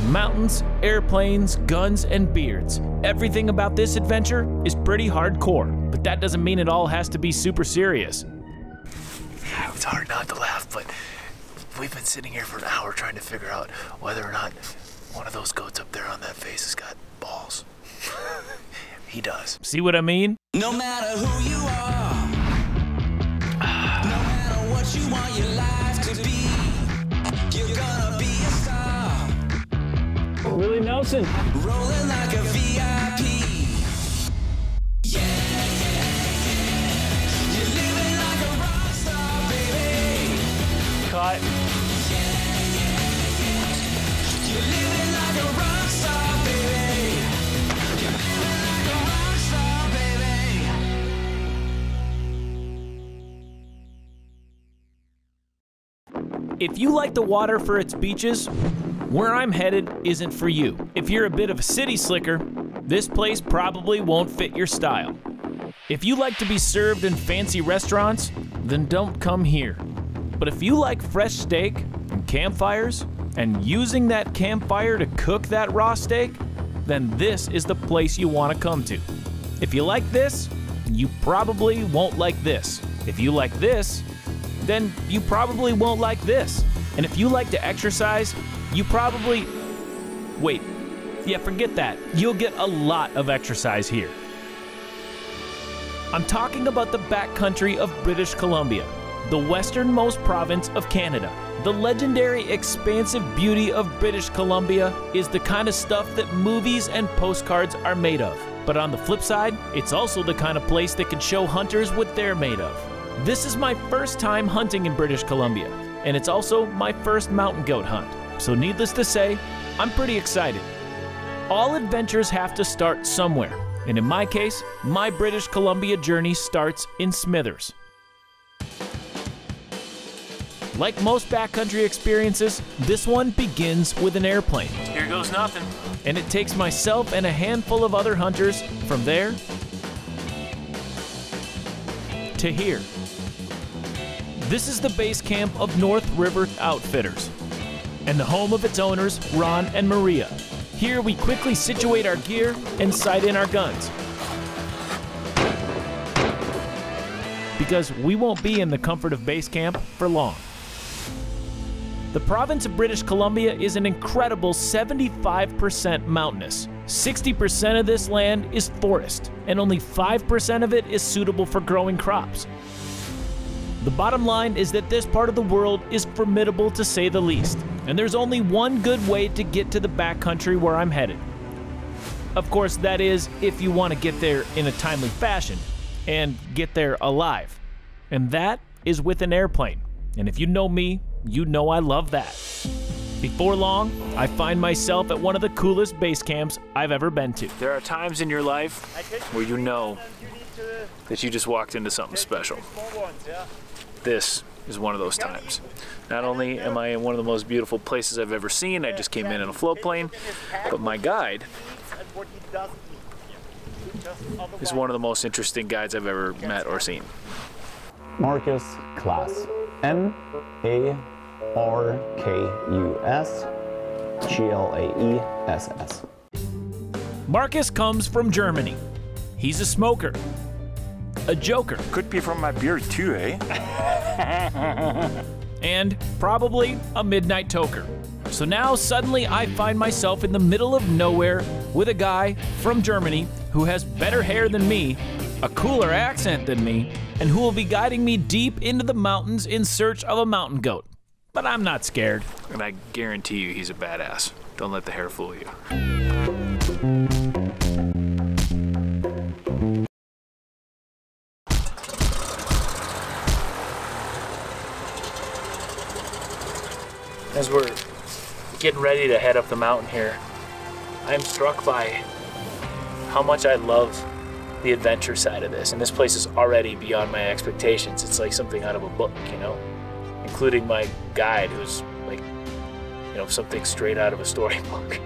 Mountains, airplanes, guns, and beards. Everything about this adventure is pretty hardcore, but that doesn't mean it all has to be super serious. It's hard not to laugh, but we've been sitting here for an hour trying to figure out whether or not one of those goats up there on that face has got balls. He does. See what I mean? No matter who you are, no matter what you want your life to be, you're gonna be a star. Willie Nelson. Rolling like a VIP. Yeah, you're living like a rock star, baby. Cut. You're living like a rock star, baby. You're living like a rock star, baby. If you like the water for its beaches, where I'm headed isn't for you. If you're a bit of a city slicker, this place probably won't fit your style. If you like to be served in fancy restaurants, then don't come here. But if you like fresh steak and campfires, and using that campfire to cook that raw steak, then this is the place you want to come to. If you like this, you probably won't like this. If you like this, then you probably won't like this. And if you like to exercise, you probably... Wait, yeah, forget that. You'll get a lot of exercise here. I'm talking about the backcountry of British Columbia, the westernmost province of Canada. The legendary expansive beauty of British Columbia is the kind of stuff that movies and postcards are made of. But on the flip side, it's also the kind of place that can show hunters what they're made of. This is my first time hunting in British Columbia, and it's also my first mountain goat hunt. So needless to say, I'm pretty excited. All adventures have to start somewhere, and in my case, my British Columbia journey starts in Smithers. Like most backcountry experiences, this one begins with an airplane. Here goes nothing. And it takes myself and a handful of other hunters from there to here. This is the base camp of North River Outfitters and the home of its owners, Ron and Maria. Here we quickly situate our gear and sight in our guns, because we won't be in the comfort of base camp for long. The province of British Columbia is an incredible 75% mountainous. 60% of this land is forest, and only 5% of it is suitable for growing crops. The bottom line is that this part of the world is formidable to say the least, and there's only one good way to get to the backcountry where I'm headed. Of course, that is if you want to get there in a timely fashion and get there alive. And that is with an airplane. And if you know me, you know I love that. Before long, I find myself at one of the coolest base camps I've ever been to. There are times in your life where you know that you just walked into something special. This is one of those times. Not only am I in one of the most beautiful places I've ever seen, I just came in a float plane, but my guide is one of the most interesting guides I've ever met or seen. Marcus Class. M-A-R-K-U-S-G-L-A-E-S-S. Marcus comes from Germany. He's a smoker, a joker, Could be from my beard too, eh? and probably a midnight toker. So now suddenly I find myself in the middle of nowhere with a guy from Germany who has better hair than me, a cooler accent than me, and who will be guiding me deep into the mountains in search of a mountain goat. But I'm not scared. And I guarantee you he's a badass. Don't let the hair fool you. As we're getting ready to head up the mountain here, I'm struck by how much I love the adventure side of this. And this place is already beyond my expectations. It's like something out of a book, you know? Including my guide, who's like, you know, something straight out of a storybook.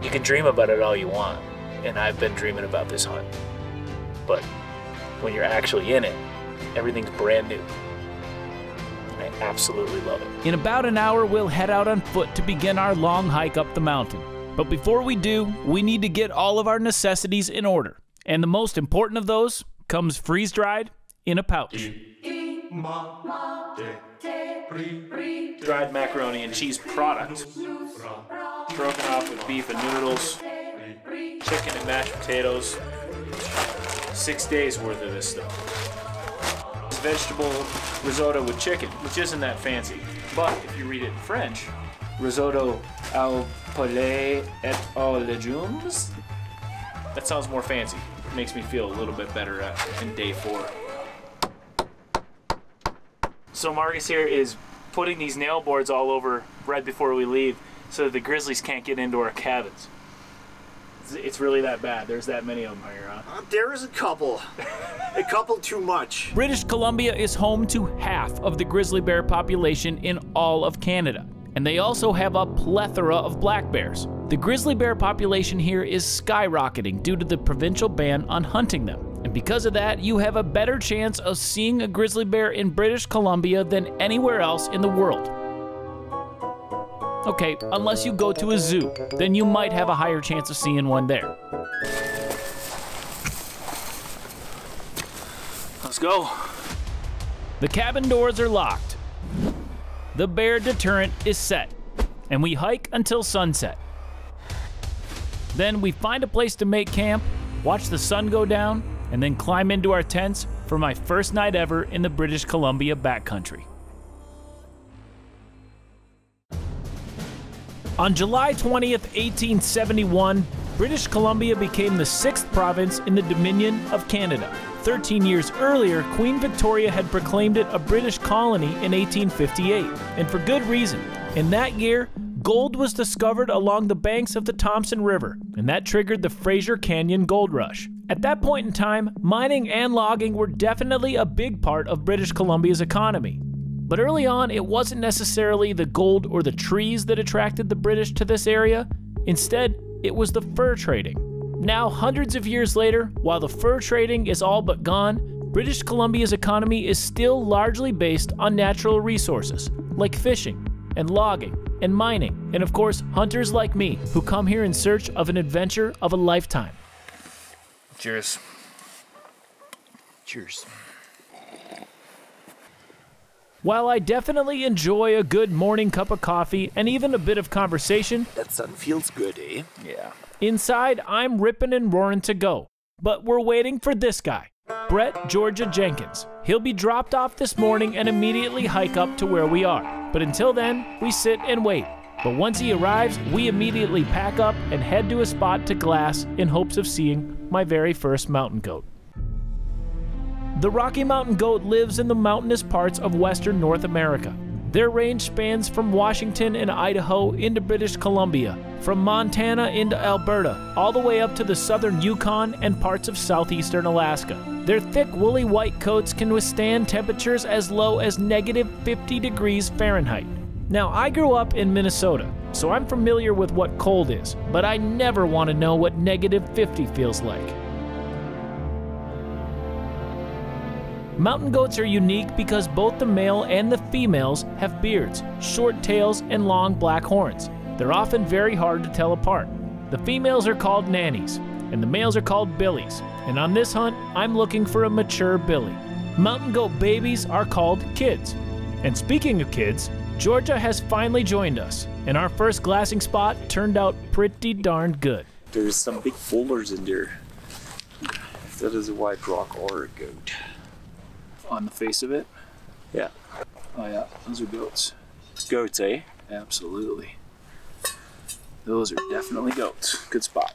You can dream about it all you want, and I've been dreaming about this hunt. But when you're actually in it, everything's brand new. I absolutely love it. In about an hour, we'll head out on foot to begin our long hike up the mountain. But before we do, we need to get all of our necessities in order. And the most important of those comes freeze-dried in a pouch. Dried macaroni and cheese product. Stroganoff with beef and noodles. Chicken and mashed potatoes. 6 days worth of this stuff. It's vegetable risotto with chicken, which isn't that fancy. But if you read it in French, risotto au poulet et aux légumes. That sounds more fancy. It makes me feel a little bit better in day 4. So Marcus here is putting these nail boards all over right before we leave so that the grizzlies can't get into our cabins. It's really that bad. There's that many of them here, huh? There is a couple. A couple too much. British Columbia is home to half of the grizzly bear population in all of Canada. And they also have a plethora of black bears. The grizzly bear population here is skyrocketing due to the provincial ban on hunting them. And because of that, you have a better chance of seeing a grizzly bear in British Columbia than anywhere else in the world. Okay, unless you go to a zoo, then you might have a higher chance of seeing one there. Let's go. The cabin doors are locked. The bear deterrent is set, and we hike until sunset. Then we find a place to make camp, watch the sun go down, and then climb into our tents for my first night ever in the British Columbia backcountry. On July 20th, 1871, British Columbia became the 6th province in the Dominion of Canada. 13 years earlier, Queen Victoria had proclaimed it a British colony in 1858, and for good reason. In that year, gold was discovered along the banks of the Thompson River, and that triggered the Fraser Canyon Gold Rush. At that point in time, mining and logging were definitely a big part of British Columbia's economy. But early on, it wasn't necessarily the gold or the trees that attracted the British to this area. Instead, it was the fur trading. Now, hundreds of years later, while the fur trading is all but gone, British Columbia's economy is still largely based on natural resources, like fishing and logging and mining, and of course, hunters like me who come here in search of an adventure of a lifetime. Cheers. Cheers. While I definitely enjoy a good morning cup of coffee and even a bit of conversation, That sun feels good, eh? Yeah. inside I'm ripping and roaring to go. But we're waiting for this guy, Brett Georgia Jenkins. He'll be dropped off this morning and immediately hike up to where we are. But until then, we sit and wait. But once he arrives, we immediately pack up and head to a spot to glass in hopes of seeing my very first mountain goat. The Rocky Mountain goat lives in the mountainous parts of western North America. Their range spans from Washington and Idaho into British Columbia, from Montana into Alberta, all the way up to the southern Yukon and parts of southeastern Alaska. Their thick woolly white coats can withstand temperatures as low as -50 degrees Fahrenheit. Now, I grew up in Minnesota, so I'm familiar with what cold is, but I never want to know what -50 feels like. Mountain goats are unique because both the male and the females have beards, short tails, and long black horns. They're often very hard to tell apart. The females are called nannies, and the males are called billies. And on this hunt, I'm looking for a mature billy. Mountain goat babies are called kids. And speaking of kids, Georgia has finally joined us, and our first glassing spot turned out pretty darn good. There's some big boulders in there. That is a white rock or a goat. On the face of it? Yeah. Oh yeah, those are goats. Goats, eh? Absolutely. Those are definitely goats. Good spot.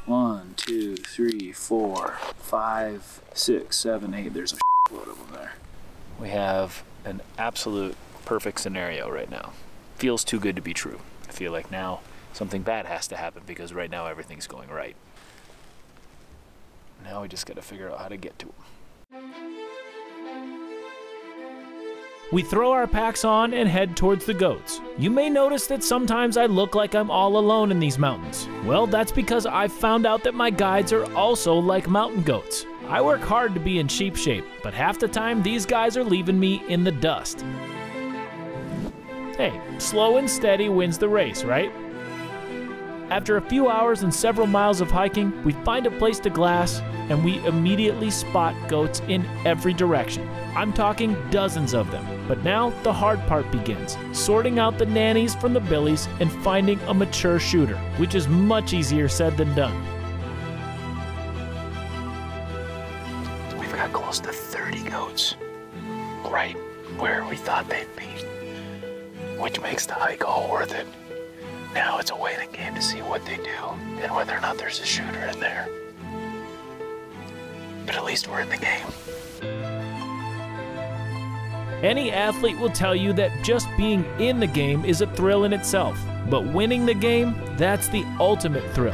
1, 2, 3, 4, 5, 6, 7, 8. There's a load of them there. We have an absolute perfect scenario right now. Feels too good to be true. I feel like now something bad has to happen because right now everything's going right. Now we just got to figure out how to get to them. We throw our packs on and head towards the goats. You may notice that sometimes I look like I'm all alone in these mountains. Well, that's because I've found out that my guides are also like mountain goats. I work hard to be in cheap shape, but half the time these guys are leaving me in the dust. Hey, slow and steady wins the race, right? After a few hours and several miles of hiking, we find a place to glass, and we immediately spot goats in every direction. I'm talking dozens of them. But now the hard part begins, sorting out the nannies from the billies and finding a mature shooter, which is much easier said than done. We've got close to 30 goats, right where we thought they'd be, which makes the hike all worth it. Now it's a waiting game to see what they do and whether or not there's a shooter in there. But at least we're in the game. Any athlete will tell you that just being in the game is a thrill in itself, but winning the game, that's the ultimate thrill.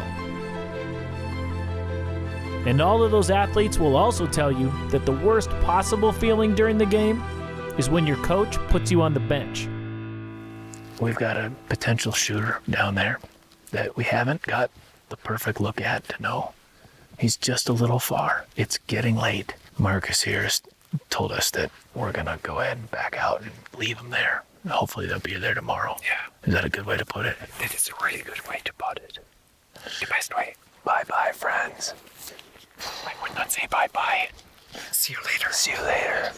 And all of those athletes will also tell you that the worst possible feeling during the game is when your coach puts you on the bench. We've got a potential shooter down there that we haven't got the perfect look at to know. He's just a little far. It's getting late. Marcus here has told us that we're gonna go ahead and back out and leave him there. Hopefully they'll be there tomorrow. Yeah. Is that a good way to put it? That is a really good way to put it. The best way. Bye-bye, friends. I would not say bye-bye. See you later. See you later.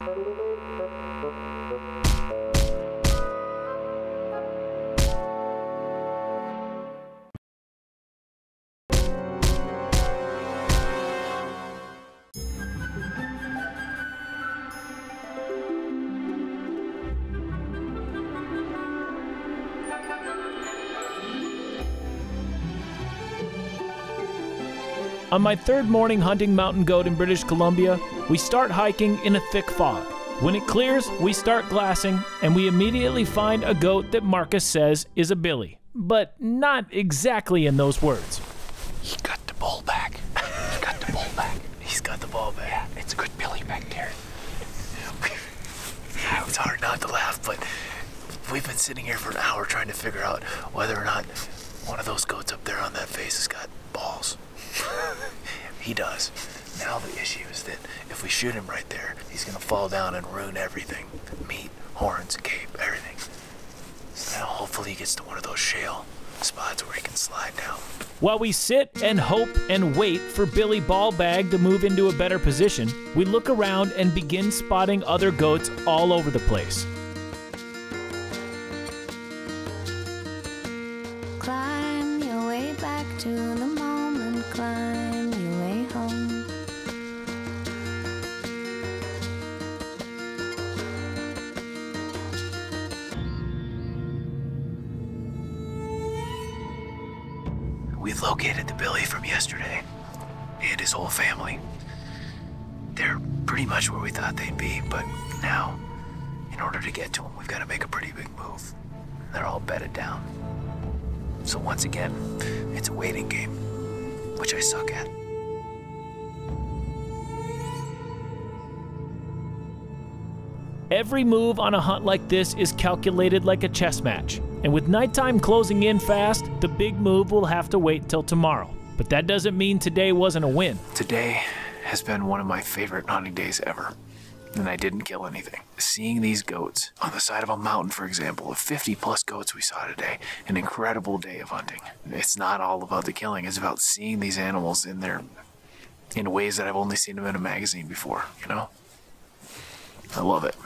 On my third morning hunting mountain goat in British Columbia, we start hiking in a thick fog. When it clears, we start glassing, and we immediately find a goat that Marcus says is a billy, but not exactly in those words. He got the ball back. He got the ball back. He's got the ball back. Yeah, it's a good billy back there. It's hard not to laugh, but we've been sitting here for an hour trying to figure out whether or not one of those goats up there on that face has got balls. He does. Now the issue is that if we shoot him right there, he's gonna fall down and ruin everything. Meat, horns, cape, everything. Now hopefully he gets to one of those shale spots where he can slide down. While we sit and hope and wait for Billy Ballbag to move into a better position, we look around and begin spotting other goats all over the place. Climb your way back to the moment, climb your way home. We've located the Billy from yesterday and his whole family. They're pretty much where we thought they'd be, but now, in order to get to them, we've got to make a pretty big move. They're all bedded down. So once again, it's a waiting game, which I suck at. Every move on a hunt like this is calculated like a chess match. And with nighttime closing in fast, the big move will have to wait till tomorrow. But that doesn't mean today wasn't a win. Today has been one of my favorite hunting days ever, and I didn't kill anything. Seeing these goats on the side of a mountain, for example, of 50 plus goats we saw today, an incredible day of hunting. It's not all about the killing, it's about seeing these animals in ways that I've only seen them in a magazine before, you know? I love it.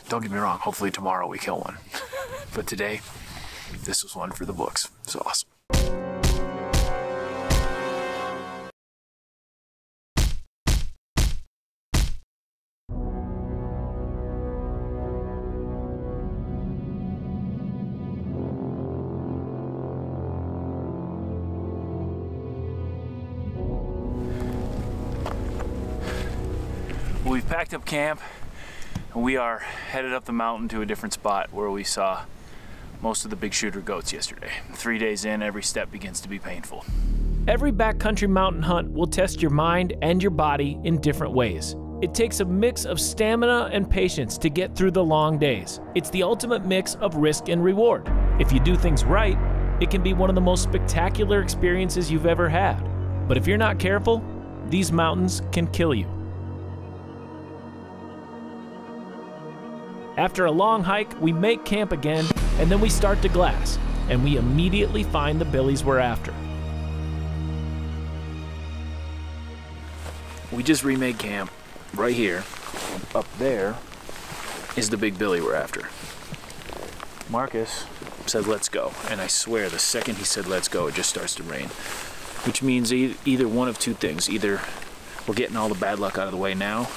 Don't get me wrong, hopefully tomorrow we kill one. But today, this was one for the books. It was awesome. We've packed up camp and we are headed up the mountain to a different spot where we saw most of the big shooter goats yesterday. 3 days in, every step begins to be painful. Every backcountry mountain hunt will test your mind and your body in different ways. It takes a mix of stamina and patience to get through the long days. It's the ultimate mix of risk and reward. If you do things right, it can be one of the most spectacular experiences you've ever had. But if you're not careful, these mountains can kill you. After a long hike, we make camp again, and then we start to glass, and we immediately find the billies we're after. We just remade camp right here. Up there is the big billy we're after. Marcus said, let's go. And I swear, the second he said, let's go, it just starts to rain. Which means either one of two things. Either we're getting all the bad luck out of the way now,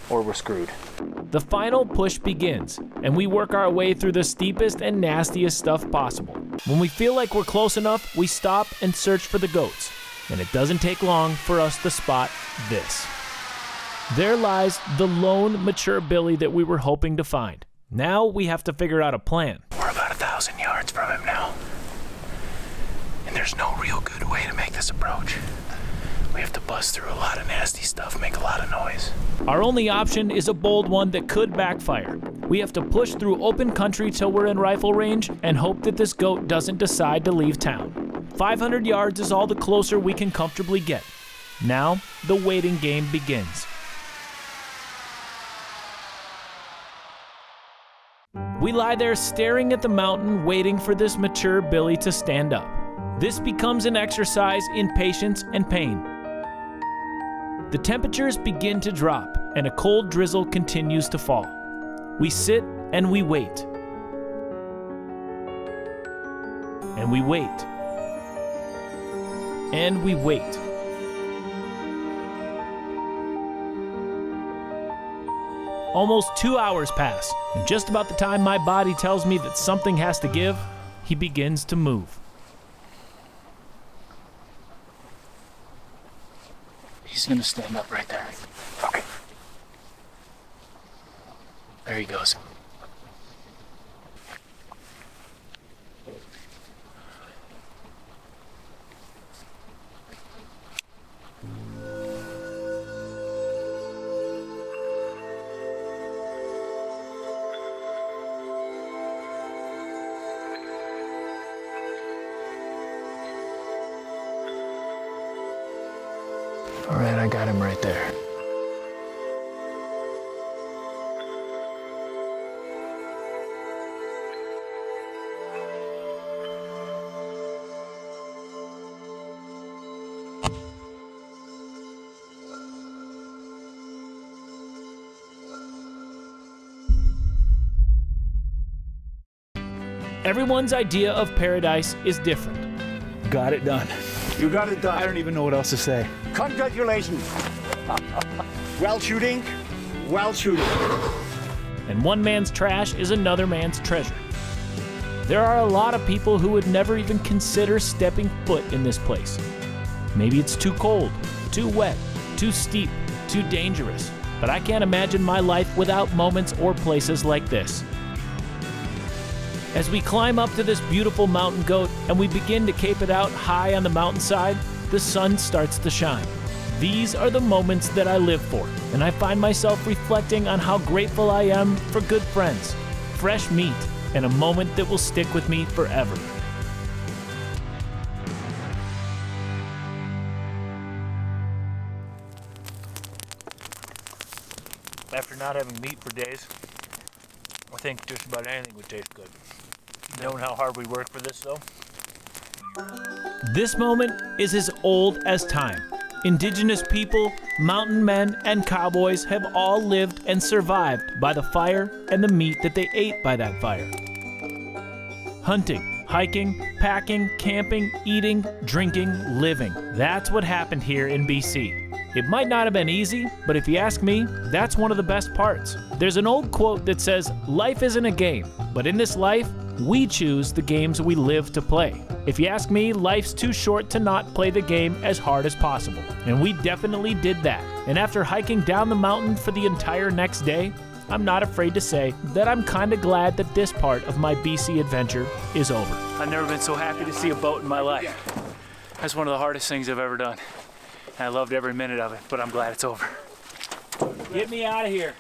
or we're screwed. The final push begins, and we work our way through the steepest and nastiest stuff possible. When we feel like we're close enough, we stop and search for the goats. And it doesn't take long for us to spot this. There lies the lone mature billy that we were hoping to find. Now we have to figure out a plan. We're about 1,000 yards from him now. And there's no real good way to make this approach. We have to bust through a lot of nasty stuff, make a lot of noise. Our only option is a bold one that could backfire. We have to push through open country till we're in rifle range and hope that this goat doesn't decide to leave town. 500 yards is all the closer we can comfortably get. Now, the waiting game begins. We lie there staring at the mountain, waiting for this mature billy to stand up. This becomes an exercise in patience and pain. The temperatures begin to drop, and a cold drizzle continues to fall. We sit and we wait. And we wait. And we wait. Almost 2 hours pass, and just about the time my body tells me that something has to give, he begins to move. He's gonna stand up right there. Okay. There he goes. All right, I got him right there. Everyone's idea of paradise is different. Got it done. You got it done. I don't even know what else to say. Congratulations. Well shooting, well shooting. And one man's trash is another man's treasure. There are a lot of people who would never even consider stepping foot in this place. Maybe it's too cold, too wet, too steep, too dangerous. But I can't imagine my life without moments or places like this. As we climb up to this beautiful mountain goat and we begin to cape it out high on the mountainside, the sun starts to shine. These are the moments that I live for, and I find myself reflecting on how grateful I am for good friends, fresh meat, and a moment that will stick with me forever. After not having meat for days, I think just about anything would taste good. Knowing how hard we work for this, though. This moment is as old as time. Indigenous people, mountain men, and cowboys have all lived and survived by the fire and the meat that they ate by that fire. Hunting, hiking, packing, camping, eating, drinking, living. That's what happened here in BC. It might not have been easy, but if you ask me, that's one of the best parts. There's an old quote that says, life isn't a game, but in this life, we choose the games we live to play. If you ask me, life's too short to not play the game as hard as possible. And we definitely did that. And after hiking down the mountain for the entire next day, I'm not afraid to say that I'm kinda glad that this part of my BC adventure is over. I've never been so happy to see a boat in my life. That's one of the hardest things I've ever done. And I loved every minute of it, but I'm glad it's over. Get me out of here.